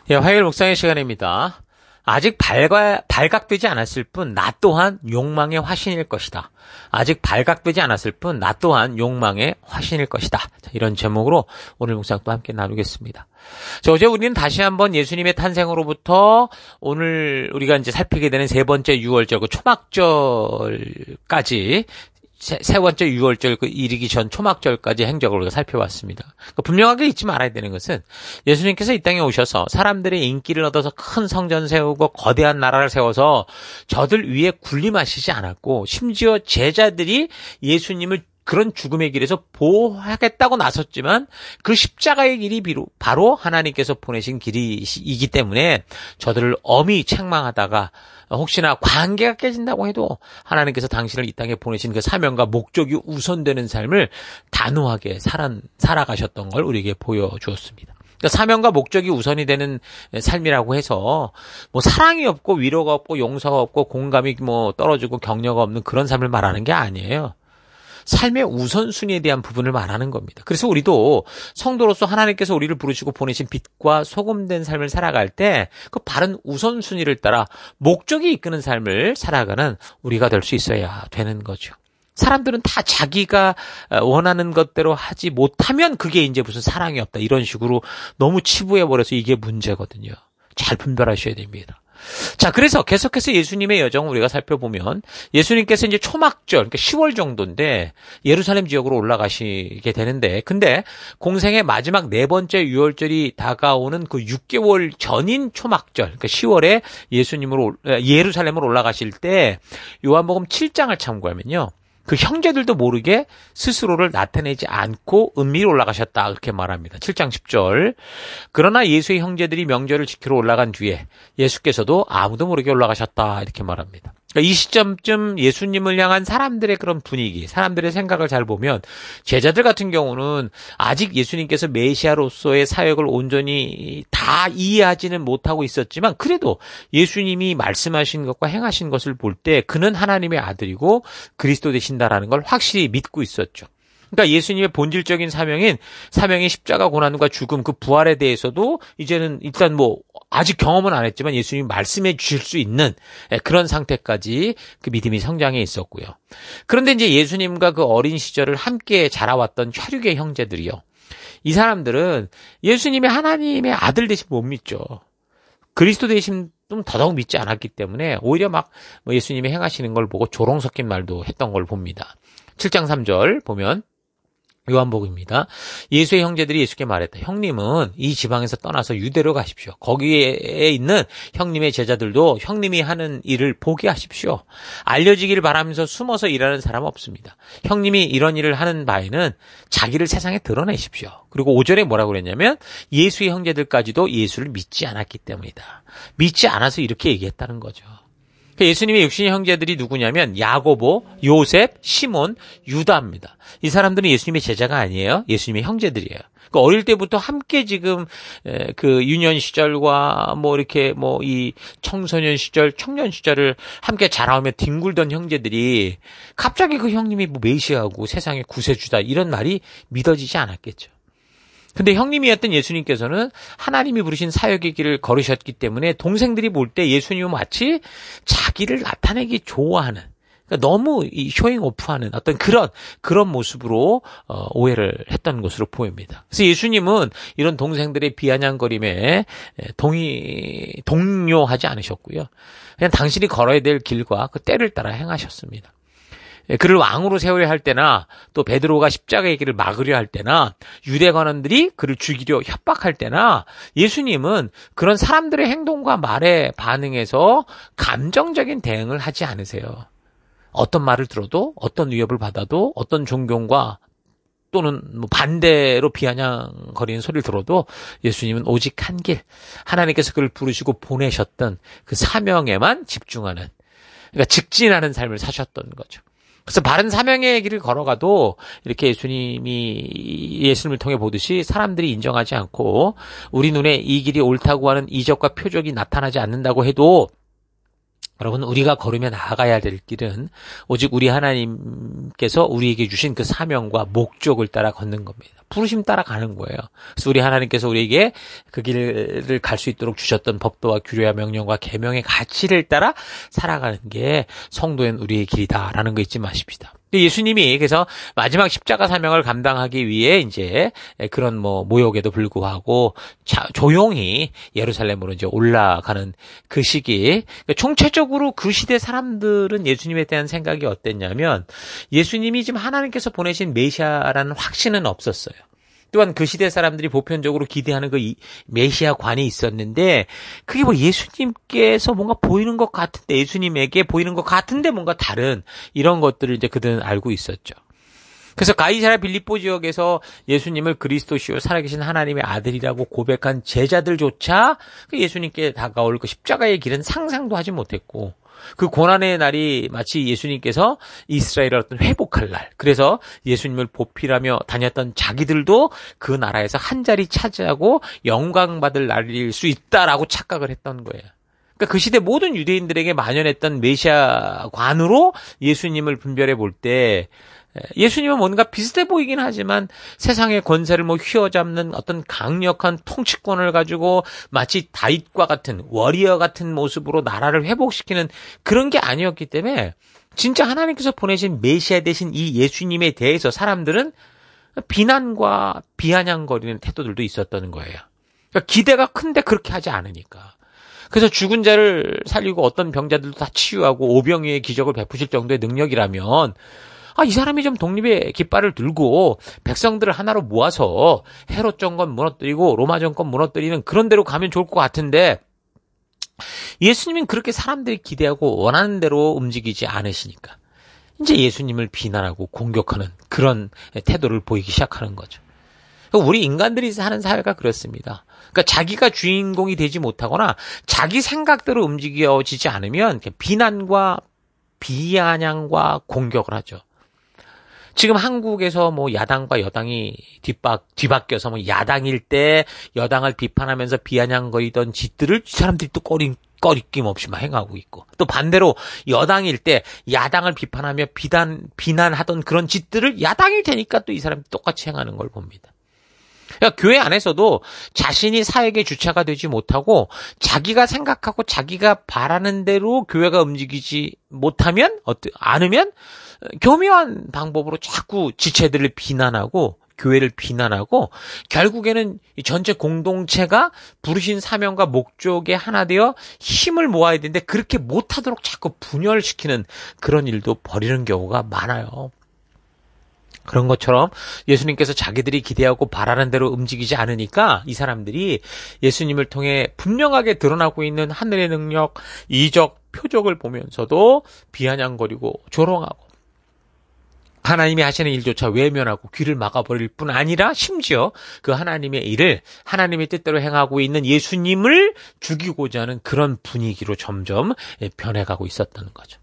예, 화요일 묵상의 시간입니다. 아직 발각되지 않았을 뿐 나 또한 욕망의 화신일 것이다. 아직 발각되지 않았을 뿐 나 또한 욕망의 화신일 것이다. 자, 이런 제목으로 오늘 묵상 또 함께 나누겠습니다. 자, 어제 우리는 다시 한번 예수님의 탄생으로부터 오늘 우리가 이제 살피게 되는 세 번째 유월절, 그 초막절까지 세 번째 유월절 그 이르기 전 초막절까지 행적을 우리가 살펴봤습니다. 그러니까 분명하게 잊지 말아야 되는 것은 예수님께서 이 땅에 오셔서 사람들의 인기를 얻어서 큰 성전 세우고 거대한 나라를 세워서 저들 위에 군림하시지 않았고, 심지어 제자들이 예수님을 그런 죽음의 길에서 보호하겠다고 나섰지만 그 십자가의 길이 바로 하나님께서 보내신 길이기 때문에 저들을 엄히 책망하다가 혹시나 관계가 깨진다고 해도 하나님께서 당신을 이 땅에 보내신 그 사명과 목적이 우선되는 삶을 단호하게 살아가셨던 걸 우리에게 보여주었습니다. 그러니까 사명과 목적이 우선이 되는 삶이라고 해서 뭐 사랑이 없고 위로가 없고 용서가 없고 공감이 뭐 떨어지고 격려가 없는 그런 삶을 말하는 게 아니에요. 삶의 우선순위에 대한 부분을 말하는 겁니다. 그래서 우리도 성도로서 하나님께서 우리를 부르시고 보내신 빛과 소금된 삶을 살아갈 때 그 바른 우선순위를 따라 목적이 이끄는 삶을 살아가는 우리가 될 수 있어야 되는 거죠. 사람들은 다 자기가 원하는 것대로 하지 못하면 그게 이제 무슨 사랑이 없다 이런 식으로 너무 치부해버려서 이게 문제거든요. 잘 분별하셔야 됩니다. 자, 그래서 계속해서 예수님의 여정을 우리가 살펴보면 예수님께서 이제 초막절, 그러니까 10월 정도인데 예루살렘 지역으로 올라가시게 되는데, 근데 공생의 마지막 네 번째 유월절이 다가오는 그 6개월 전인 초막절, 그러니까 10월에 예루살렘으로 올라가실 때 요한복음 7장을 참고하면요, 그 형제들도 모르게 스스로를 나타내지 않고 은밀히 올라가셨다 그렇게 말합니다. 7장 10절. 그러나 예수의 형제들이 명절을 지키러 올라간 뒤에 예수께서도 아무도 모르게 올라가셨다 이렇게 말합니다. 그러니까 이 시점쯤 예수님을 향한 사람들의 그런 분위기, 사람들의 생각을 잘 보면 제자들 같은 경우는 아직 예수님께서 메시아로서의 사역을 온전히 다 이해하지는 못하고 있었지만, 그래도 예수님이 말씀하신 것과 행하신 것을 볼 때 그는 하나님의 아들이고 그리스도 되신다라는 걸 확실히 믿고 있었죠. 그러니까 예수님의 본질적인 사명인 십자가 고난과 죽음, 그 부활에 대해서도 이제는 일단 뭐 아직 경험은 안 했지만 예수님이 말씀해 주실 수 있는 그런 상태까지 그 믿음이 성장해 있었고요. 그런데 이제 예수님과 그 어린 시절을 함께 자라왔던 혈육의 형제들이요, 이 사람들은 예수님이 하나님의 아들 되심 못 믿죠. 그리스도 되심 좀 더더욱 믿지 않았기 때문에 오히려 막 예수님이 행하시는 걸 보고 조롱 섞인 말도 했던 걸 봅니다. 7장 3절 보면 요한복음입니다. 예수의 형제들이 예수께 말했다. 형님은 이 지방에서 떠나서 유대로 가십시오. 거기에 있는 형님의 제자들도 형님이 하는 일을 보게 하십시오. 알려지기를 바라면서 숨어서 일하는 사람 없습니다. 형님이 이런 일을 하는 바에는 자기를 세상에 드러내십시오. 그리고 5절에 뭐라고 그랬냐면 예수의 형제들까지도 예수를 믿지 않았기 때문이다. 믿지 않아서 이렇게 얘기했다는 거죠. 예수님의 육신의 형제들이 누구냐면 야고보, 요셉, 시몬, 유다입니다. 이 사람들은 예수님의 제자가 아니에요. 예수님의 형제들이에요. 그러니까 어릴 때부터 함께 지금 그 유년 시절과 뭐 이렇게 뭐 이 청소년 시절, 청년 시절을 함께 자라오며 뒹굴던 형제들이 갑자기 그 형님이 뭐 메시아고 세상의 구세주다 이런 말이 믿어지지 않았겠죠. 근데 형님이었던 예수님께서는 하나님이 부르신 사역의 길을 걸으셨기 때문에 동생들이 볼 때 예수님은 마치 자기를 나타내기 좋아하는, 그러니까 너무 이 쇼잉 오프하는 어떤 그런 모습으로 오해를 했던 것으로 보입니다. 그래서 예수님은 이런 동생들의 비아냥거림에 동요하지 않으셨고요. 그냥 당신이 걸어야 될 길과 그 때를 따라 행하셨습니다. 그를 왕으로 세우려 할 때나 또 베드로가 십자가의 길을 막으려 할 때나 유대 관원들이 그를 죽이려 협박할 때나 예수님은 그런 사람들의 행동과 말에 반응해서 감정적인 대응을 하지 않으세요. 어떤 말을 들어도, 어떤 위협을 받아도, 어떤 존경과 또는 뭐 반대로 비아냥거리는 소리를 들어도 예수님은 오직 한 길, 하나님께서 그를 부르시고 보내셨던 그 사명에만 집중하는, 그러니까 직진하는 삶을 사셨던 거죠. 그래서 바른 사명의 길을 걸어가도 이렇게 예수님을 통해 보듯이 사람들이 인정하지 않고 우리 눈에 이 길이 옳다고 하는 이적과 표적이 나타나지 않는다고 해도 여러분, 우리가 걸으며 나아가야 될 길은 오직 우리 하나님께서 우리에게 주신 그 사명과 목적을 따라 걷는 겁니다. 부르심 따라 가는 거예요. 그래서 우리 하나님께서 우리에게 그 길을 갈 수 있도록 주셨던 법도와 규례와 명령과 계명의 가치를 따라 살아가는 게 성도인 우리의 길이다라는 거 잊지 마십시다. 예수님이 그래서 마지막 십자가 사명을 감당하기 위해 이제 그런 모욕에도 불구하고 조용히 예루살렘으로 이제 올라가는 그 시기, 총체적으로 그 시대 사람들은 예수님에 대한 생각이 어땠냐면 예수님이 지금 하나님께서 보내신 메시아라는 확신은 없었어요. 또한 그 시대 사람들이 보편적으로 기대하는 그 메시아관이 있었는데 그게 예수님께서 뭔가 보이는 것 같은데 예수님에게 보이는 것 같은데 뭔가 다른 이런 것들을 이제 그들은 알고 있었죠. 그래서 가이사랴 빌립보 지역에서 예수님을 그리스도시요 살아계신 하나님의 아들이라고 고백한 제자들조차 예수님께 다가올 그 십자가의 길은 상상도 하지 못했고 그 고난의 날이 마치 예수님께서 이스라엘을 어떤 회복할 날, 그래서 예수님을 보필하며 다녔던 자기들도 그 나라에서 한 자리 차지하고 영광받을 날일 수 있다라고 착각을 했던 거예요. 그러니까 그 시대 모든 유대인들에게 만연했던 메시아관으로 예수님을 분별해 볼 때 예수님은 뭔가 비슷해 보이긴 하지만 세상의 권세를 휘어잡는 어떤 강력한 통치권을 가지고 마치 다윗과 같은 워리어 같은 모습으로 나라를 회복시키는 그런 게 아니었기 때문에 진짜 하나님께서 보내신 메시아 되신 이 예수님에 대해서 사람들은 비난과 비아냥거리는 태도들도 있었던 거예요. 그러니까 기대가 큰데 그렇게 하지 않으니까. 그래서 죽은 자를 살리고 어떤 병자들도 다 치유하고 오병이의 기적을 베푸실 정도의 능력이라면 이 사람이 좀 독립의 깃발을 들고 백성들을 하나로 모아서 헤롯 정권 무너뜨리고 로마 정권 무너뜨리는 그런 데로 가면 좋을 것 같은데 예수님은 그렇게 사람들이 기대하고 원하는 대로 움직이지 않으시니까 이제 예수님을 비난하고 공격하는 그런 태도를 보이기 시작하는 거죠. 우리 인간들이 사는 사회가 그렇습니다. 그러니까 자기가 주인공이 되지 못하거나 자기 생각대로 움직여지지 않으면 비난과 비아냥과 공격을 하죠. 지금 한국에서 야당과 여당이 뒤바뀌어서 야당일 때 여당을 비판하면서 비아냥거리던 짓들을 사람들이 또 꺼리낌 없이 행하고 있고, 또 반대로 여당일 때 야당을 비판하며 비난하던 그런 짓들을 야당이 되니까 또 이 사람이 똑같이 행하는 걸 봅니다. 그러니까 교회 안에서도 자신이 사역의 주체가 되지 못하고 자기가 생각하고 자기가 바라는 대로 교회가 움직이지 않으면 교묘한 방법으로 자꾸 지체들을 비난하고 교회를 비난하고 결국에는 전체 공동체가 부르신 사명과 목적에 하나 되어 힘을 모아야 되는데 그렇게 못하도록 자꾸 분열시키는 그런 일도 벌이는 경우가 많아요. 그런 것처럼 예수님께서 자기들이 기대하고 바라는 대로 움직이지 않으니까 이 사람들이 예수님을 통해 분명하게 드러나고 있는 하늘의 능력, 이적, 표적을 보면서도 비아냥거리고 조롱하고 하나님이 하시는 일조차 외면하고 귀를 막아버릴 뿐 아니라 심지어 그 하나님의 일을 하나님의 뜻대로 행하고 있는 예수님을 죽이고자 하는 그런 분위기로 점점 변해가고 있었다는 거죠.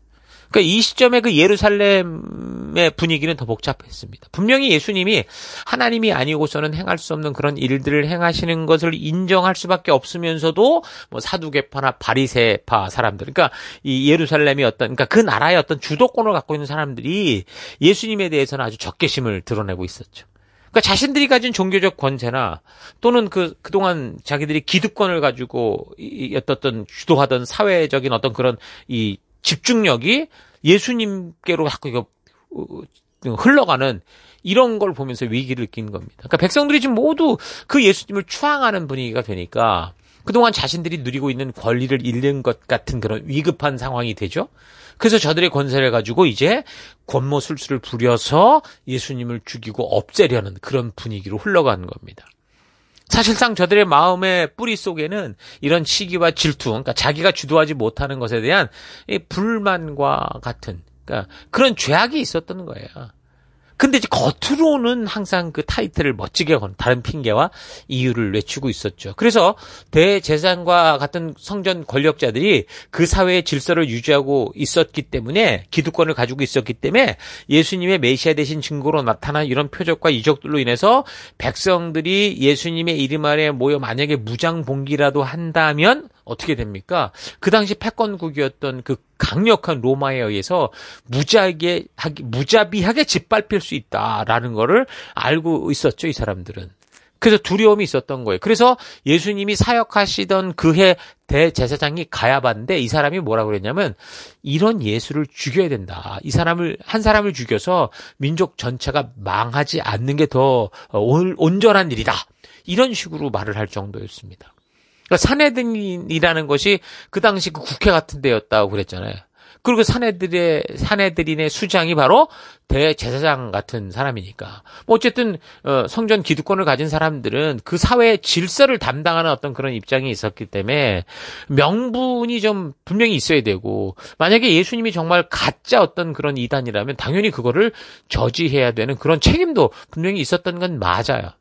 그러니까 이 시점에 그 예루살렘의 분위기는 더 복잡했습니다. 분명히 예수님이 하나님이 아니고서는 행할 수 없는 그런 일들을 행하시는 것을 인정할 수밖에 없으면서도 사두개파나 바리새파 사람들, 그러니까 이 예루살렘이 그러니까 그 나라의 어떤 주도권을 갖고 있는 사람들이 예수님에 대해서는 아주 적개심을 드러내고 있었죠. 그러니까 자신들이 가진 종교적 권세나 또는 그동안 자기들이 기득권을 가지고 어떤 주도하던 사회적인 어떤 그런 이 집중력이 예수님께로 자꾸 흘러가는 이런 걸 보면서 위기를 느낀 겁니다. 그러니까 백성들이 지금 모두 그 예수님을 추앙하는 분위기가 되니까 그동안 자신들이 누리고 있는 권리를 잃는 것 같은 그런 위급한 상황이 되죠. 그래서 저들의 권세를 가지고 이제 권모술수를 부려서 예수님을 죽이고 없애려는 그런 분위기로 흘러가는 겁니다. 사실상 저들의 마음의 뿌리 속에는 이런 시기와 질투, 그러니까 자기가 주도하지 못하는 것에 대한 불만과 같은, 그러니까 그런 죄악이 있었던 거예요. 근데 이제 겉으로는 항상 그 타이틀을 멋지게 건 다른 핑계와 이유를 외치고 있었죠. 그래서 대제사장과 같은 성전 권력자들이 그 사회의 질서를 유지하고 있었기 때문에 기득권을 가지고 있었기 때문에 예수님의 메시아 되신 증거로 나타난 이런 표적과 이적들로 인해서 백성들이 예수님의 이름 아래 모여 만약에 무장봉기라도 한다면 어떻게 됩니까? 그 당시 패권국이었던 그 강력한 로마에 의해서 무자비하게 짓밟힐 수 있다라는 거를 알고 있었죠, 이 사람들은. 그래서 두려움이 있었던 거예요. 그래서 예수님이 사역하시던 그해 대제사장이 가야바인데 이 사람이 뭐라고 그랬냐면 이런 예수를 죽여야 된다. 한 사람을 죽여서 민족 전체가 망하지 않는 게 더 온전한 일이다. 이런 식으로 말을 할 정도였습니다. 그러니까 산헤드린이라는 것이 그 당시 그 국회 같은 데였다고 그랬잖아요. 그리고 산헤드린의 수장이 바로 대제사장 같은 사람이니까. 뭐 어쨌든 성전 기득권을 가진 사람들은 그 사회의 질서를 담당하는 어떤 그런 입장이 있었기 때문에 명분이 좀 분명히 있어야 되고, 만약에 예수님이 정말 가짜 어떤 그런 이단이라면 당연히 그거를 저지해야 되는 그런 책임도 분명히 있었던 건 맞아요.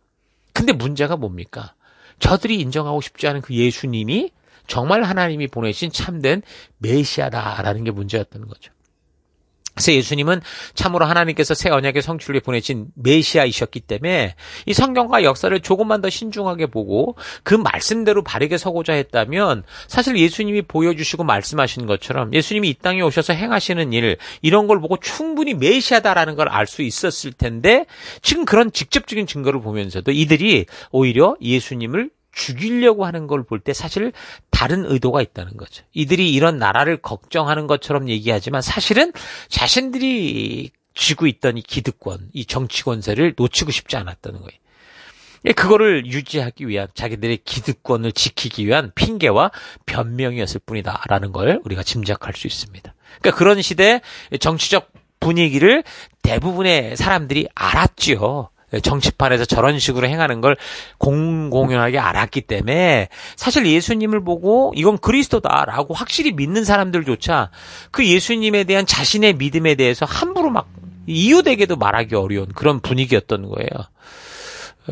근데 문제가 뭡니까? 저들이 인정하고 싶지 않은 그 예수님이 정말 하나님이 보내신 참된 메시아다라는 게 문제였던 거죠. 그래서 예수님은 참으로 하나님께서 새 언약의 성취를 위해 보내신 메시아이셨기 때문에 이 성경과 역사를 조금만 더 신중하게 보고 그 말씀대로 바르게 서고자 했다면 사실 예수님이 보여주시고 말씀하신 것처럼 예수님이 이 땅에 오셔서 행하시는 일, 이런 걸 보고 충분히 메시아다라는 걸 알 수 있었을 텐데, 지금 그런 직접적인 증거를 보면서도 이들이 오히려 예수님을 죽이려고 하는 걸 볼 때 사실 다른 의도가 있다는 거죠. 이들이 이런 나라를 걱정하는 것처럼 얘기하지만 사실은 자신들이 쥐고 있던 이 기득권, 이 정치 권세를 놓치고 싶지 않았다는 거예요. 그거를 유지하기 위한, 자기들의 기득권을 지키기 위한 핑계와 변명이었을 뿐이다라는 걸 우리가 짐작할 수 있습니다. 그러니까 그런 시대의 정치적 분위기를 대부분의 사람들이 알았지요. 정치판에서 저런 식으로 행하는 걸 공공연하게 알았기 때문에 사실 예수님을 보고 이건 그리스도다라고 확실히 믿는 사람들조차 그 예수님에 대한 자신의 믿음에 대해서 함부로 막 이유되게도 말하기 어려운 그런 분위기였던 거예요.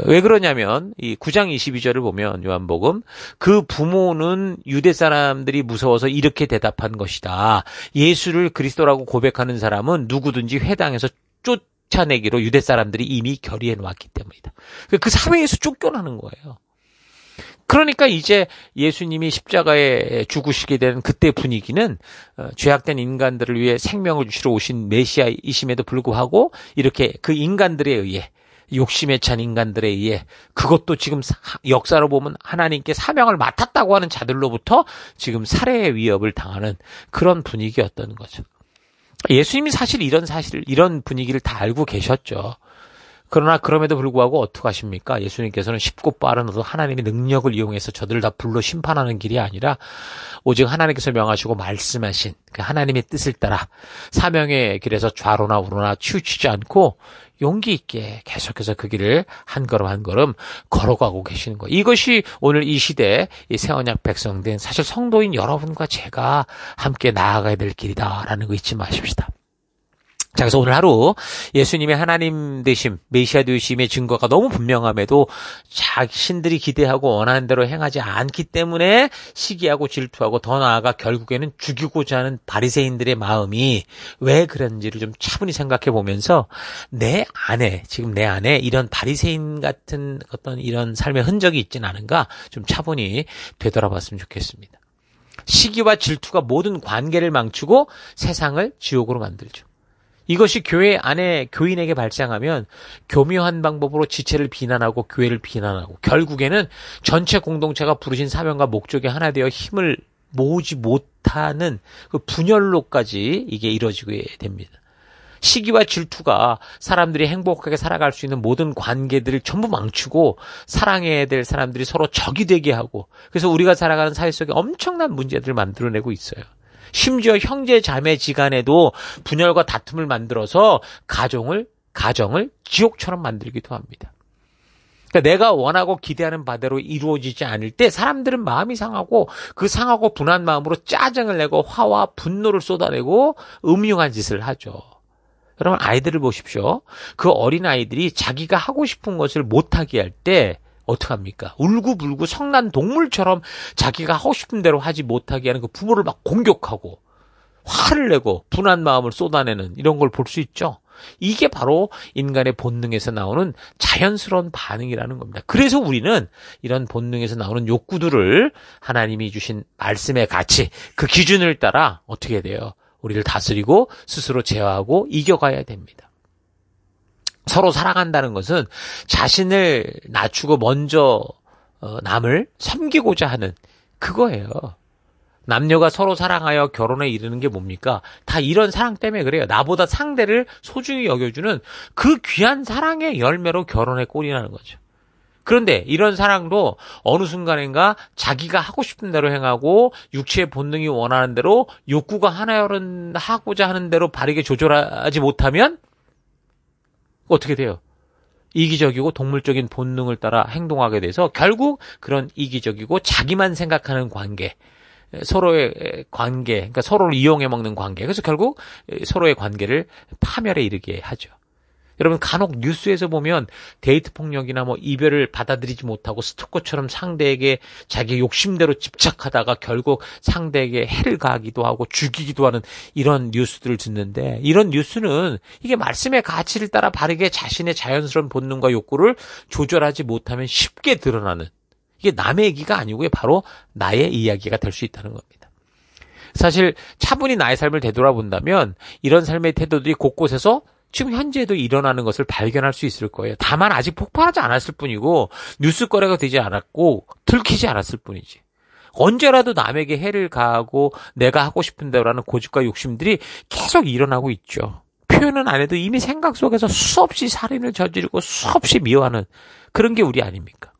왜 그러냐면 이 9장 22절을 보면 요한복음, 그 부모는 유대 사람들이 무서워서 이렇게 대답한 것이다. 예수를 그리스도라고 고백하는 사람은 누구든지 회당에서 쫓아내기로 유대 사람들이 이미 결의해 놓았기 때문이다. 그 사회에서 쫓겨나는 거예요. 그러니까 이제 예수님이 십자가에 죽으시게 된 그때 분위기는 죄악된 인간들을 위해 생명을 주시러 오신 메시아이심에도 불구하고 이렇게 그 인간들에 의해, 욕심에 찬 인간들에 의해, 그것도 지금 역사로 보면 하나님께 사명을 맡았다고 하는 자들로부터 지금 살해의 위협을 당하는 그런 분위기였던 거죠. 예수님이 사실 이런 분위기를 다 알고 계셨죠. 그러나 그럼에도 불구하고 어떻게 하십니까? 예수님께서는 쉽고 빠른 하나님의 능력을 이용해서 저들을 다 불러 심판하는 길이 아니라 오직 하나님께서 명하시고 말씀하신 그 하나님의 뜻을 따라 사명의 길에서 좌로나 우로나 치우치지 않고 용기 있게 계속해서 그 길을 한 걸음 한 걸음 걸어가고 계시는 거예요. 이것이 오늘 이 시대에 이 새언약 백성된 사실 성도인 여러분과 제가 함께 나아가야 될 길이다라는 거 잊지 마십시다. 자, 그래서 오늘 하루 예수님의 하나님 되심, 메시아 되심의 증거가 너무 분명함에도 자신들이 기대하고 원하는 대로 행하지 않기 때문에 시기하고 질투하고 더 나아가 결국에는 죽이고자 하는 바리새인들의 마음이 왜 그런지를 좀 차분히 생각해 보면서 지금 내 안에 이런 바리새인 같은 어떤 이런 삶의 흔적이 있진 않은가 좀 차분히 되돌아봤으면 좋겠습니다. 시기와 질투가 모든 관계를 망치고 세상을 지옥으로 만들죠. 이것이 교회 안에 교인에게 발생하면 교묘한 방법으로 지체를 비난하고 교회를 비난하고 결국에는 전체 공동체가 부르신 사명과 목적에 하나 되어 힘을 모으지 못하는 그 분열로까지 이게 이루어지게 됩니다. 시기와 질투가 사람들이 행복하게 살아갈 수 있는 모든 관계들을 전부 망치고 사랑해야 될 사람들이 서로 적이 되게 하고, 그래서 우리가 살아가는 사회 속에 엄청난 문제들을 만들어내고 있어요. 심지어 형제 자매 지간에도 분열과 다툼을 만들어서 가정을 지옥처럼 만들기도 합니다. 그러니까 내가 원하고 기대하는 바대로 이루어지지 않을 때 사람들은 마음이 상하고 그 상하고 분한 마음으로 짜증을 내고 화와 분노를 쏟아내고 음흉한 짓을 하죠. 여러분, 아이들을 보십시오. 그 어린 아이들이 자기가 하고 싶은 것을 못하게 할 때 어떡합니까? 울고불고 성난 동물처럼 자기가 하고 싶은 대로 하지 못하게 하는 그 부모를 막 공격하고 화를 내고 분한 마음을 쏟아내는 이런 걸 볼 수 있죠. 이게 바로 인간의 본능에서 나오는 자연스러운 반응이라는 겁니다. 그래서 우리는 이런 본능에서 나오는 욕구들을 하나님이 주신 말씀의 가치, 그 기준을 따라 어떻게 돼요? 우리를 다스리고 스스로 제어하고 이겨가야 됩니다. 서로 사랑한다는 것은 자신을 낮추고 먼저 남을 섬기고자 하는 그거예요. 남녀가 서로 사랑하여 결혼에 이르는 게 뭡니까? 다 이런 사랑 때문에 그래요. 나보다 상대를 소중히 여겨주는 그 귀한 사랑의 열매로 결혼에 꼴이 나는 거죠. 그런데 이런 사랑도 어느 순간인가 자기가 하고 싶은 대로 행하고 육체의 본능이 원하는 대로 욕구가 하고자 하는 대로 바르게 조절하지 못하면 어떻게 돼요? 이기적이고 동물적인 본능을 따라 행동하게 돼서 결국 그런 이기적이고 자기만 생각하는 관계, 서로의 관계, 그러니까 서로를 이용해 먹는 관계, 그래서 결국 서로의 관계를 파멸에 이르게 하죠. 여러분 간혹 뉴스에서 보면 데이트 폭력이나 이별을 받아들이지 못하고 스토커처럼 상대에게 자기 욕심대로 집착하다가 결국 상대에게 해를 가하기도 하고 죽이기도 하는 이런 뉴스들을 듣는데, 이런 뉴스는 이게 말씀의 가치를 따라 바르게 자신의 자연스러운 본능과 욕구를 조절하지 못하면 쉽게 드러나는, 이게 남의 얘기가 아니고 바로 나의 이야기가 될 수 있다는 겁니다. 사실 차분히 나의 삶을 되돌아본다면 이런 삶의 태도들이 곳곳에서 지금 현재에도 일어나는 것을 발견할 수 있을 거예요. 다만 아직 폭발하지 않았을 뿐이고 뉴스거리가 되지 않았고 들키지 않았을 뿐이지. 언제라도 남에게 해를 가하고 내가 하고 싶은 대로라는 고집과 욕심들이 계속 일어나고 있죠. 표현은 안 해도 이미 생각 속에서 수없이 살인을 저지르고 수없이 미워하는 그런 게 우리 아닙니까?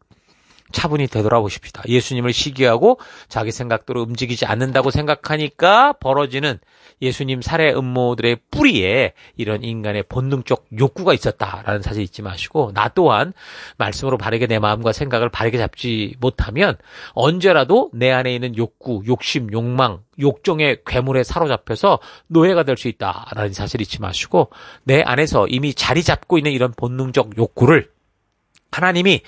차분히 되돌아보십시다. 예수님을 시기하고 자기 생각대로 움직이지 않는다고 생각하니까 벌어지는 예수님 살해 음모들의 뿌리에 이런 인간의 본능적 욕구가 있었다라는 사실 잊지 마시고, 나 또한 말씀으로 바르게 내 마음과 생각을 바르게 잡지 못하면 언제라도 내 안에 있는 욕구, 욕심, 욕망, 욕정의 괴물에 사로잡혀서 노예가 될 수 있다라는 사실 잊지 마시고, 내 안에서 이미 자리 잡고 있는 이런 본능적 욕구를 하나님이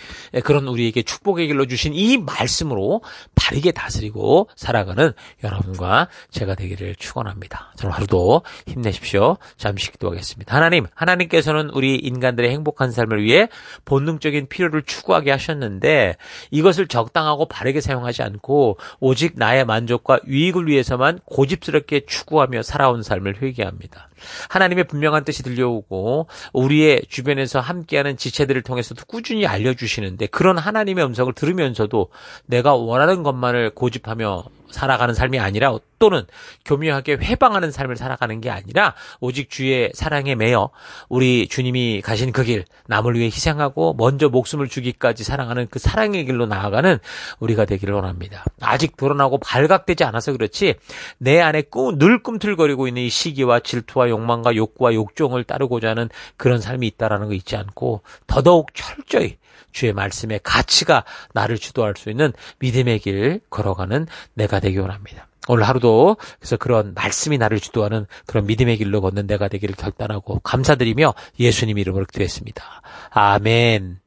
그런 우리에게 축복의 길로 주신 이 말씀으로 바르게 다스리고 살아가는 여러분과 제가 되기를 축원합니다. 저는 하루도 힘내십시오. 잠시 기도하겠습니다. 하나님께서는 우리 인간들의 행복한 삶을 위해 본능적인 필요를 추구하게 하셨는데 이것을 적당하고 바르게 사용하지 않고 오직 나의 만족과 유익을 위해서만 고집스럽게 추구하며 살아온 삶을 회개합니다. 하나님의 분명한 뜻이 들려오고 우리의 주변에서 함께하는 지체들을 통해서도 꾸준히 알려주시는데, 그런 하나님의 음성을 들으면서도 내가 원하는 것만을 고집하며 살아가는 삶이 아니라, 또는 교묘하게 회방하는 삶을 살아가는 게 아니라 오직 주의 사랑에 매여 우리 주님이 가신 그 길, 남을 위해 희생하고 먼저 목숨을 주기까지 사랑하는 그 사랑의 길로 나아가는 우리가 되기를 원합니다. 아직 드러나고 발각되지 않아서 그렇지 내 안에 늘 꿈틀거리고 있는 이 시기와 질투와 욕망과 욕구와 욕정을 따르고자 하는 그런 삶이 있다라는 거 잊지 않고 더더욱 철저히 주의 말씀의 가치가 나를 주도할 수 있는 믿음의 길 걸어가는 내가 되기 원합니다. 오늘 하루도 그래서 그런 말씀이 나를 주도하는 그런 믿음의 길로 걷는 내가 되기를 결단하고 감사드리며 예수님 이름으로 기도했습니다. 아멘.